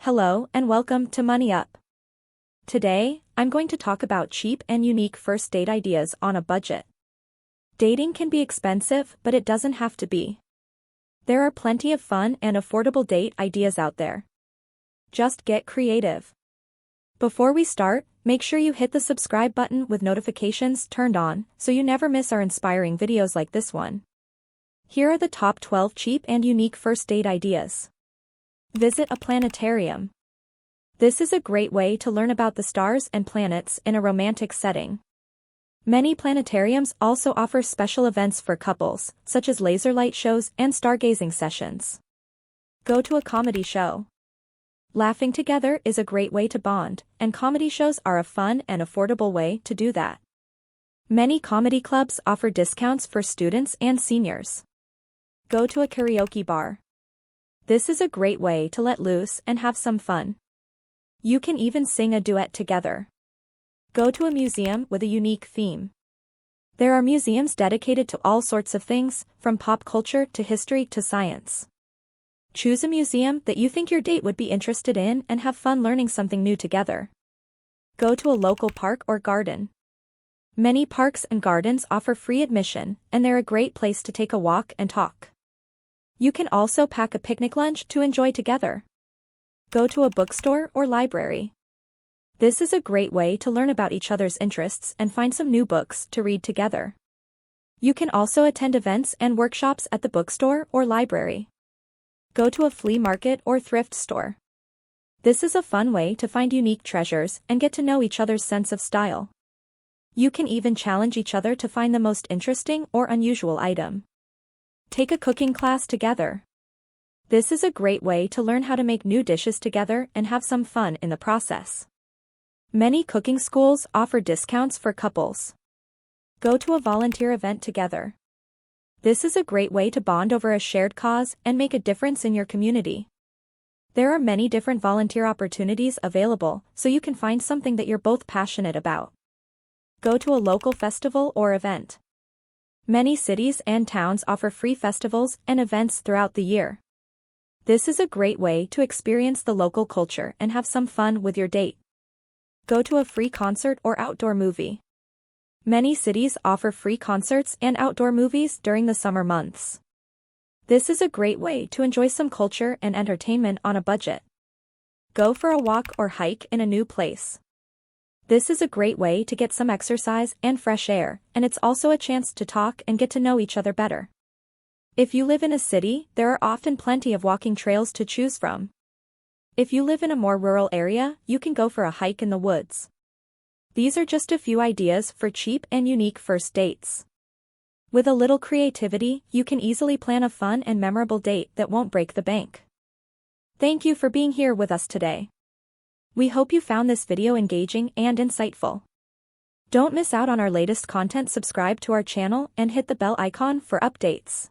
Hello and welcome to Money Up. Today, I'm going to talk about cheap and unique first date ideas on a budget. Dating can be expensive, but it doesn't have to be. There are plenty of fun and affordable date ideas out there. Just get creative. Before we start, make sure you hit the subscribe button with notifications turned on so you never miss our inspiring videos like this one. Here are the top 12 cheap and unique first date ideas. Visit a planetarium. This is a great way to learn about the stars and planets in a romantic setting. Many planetariums also offer special events for couples, such as laser light shows and stargazing sessions. Go to a comedy show. Laughing together is a great way to bond, and comedy shows are a fun and affordable way to do that. Many comedy clubs offer discounts for students and seniors. Go to a karaoke bar. This is a great way to let loose and have some fun. You can even sing a duet together. Go to a museum with a unique theme. There are museums dedicated to all sorts of things, from pop culture to history to science. Choose a museum that you think your date would be interested in and have fun learning something new together. Go to a local park or garden. Many parks and gardens offer free admission, and they're a great place to take a walk and talk. You can also pack a picnic lunch to enjoy together. Go to a bookstore or library. This is a great way to learn about each other's interests and find some new books to read together. You can also attend events and workshops at the bookstore or library. Go to a flea market or thrift store. This is a fun way to find unique treasures and get to know each other's sense of style. You can even challenge each other to find the most interesting or unusual item. Take a cooking class together. This is a great way to learn how to make new dishes together and have some fun in the process. Many cooking schools offer discounts for couples. Go to a volunteer event together. This is a great way to bond over a shared cause and make a difference in your community. There are many different volunteer opportunities available, so you can find something that you're both passionate about. Go to a local festival or event. Many cities and towns offer free festivals and events throughout the year. This is a great way to experience the local culture and have some fun with your date. Go to a free concert or outdoor movie. Many cities offer free concerts and outdoor movies during the summer months. This is a great way to enjoy some culture and entertainment on a budget. Go for a walk or hike in a new place. This is a great way to get some exercise and fresh air, and it's also a chance to talk and get to know each other better. If you live in a city, there are often plenty of walking trails to choose from. If you live in a more rural area, you can go for a hike in the woods. These are just a few ideas for cheap and unique first dates. With a little creativity, you can easily plan a fun and memorable date that won't break the bank. Thank you for being here with us today. We hope you found this video engaging and insightful. Don't miss out on our latest content. Subscribe to our channel and hit the bell icon for updates.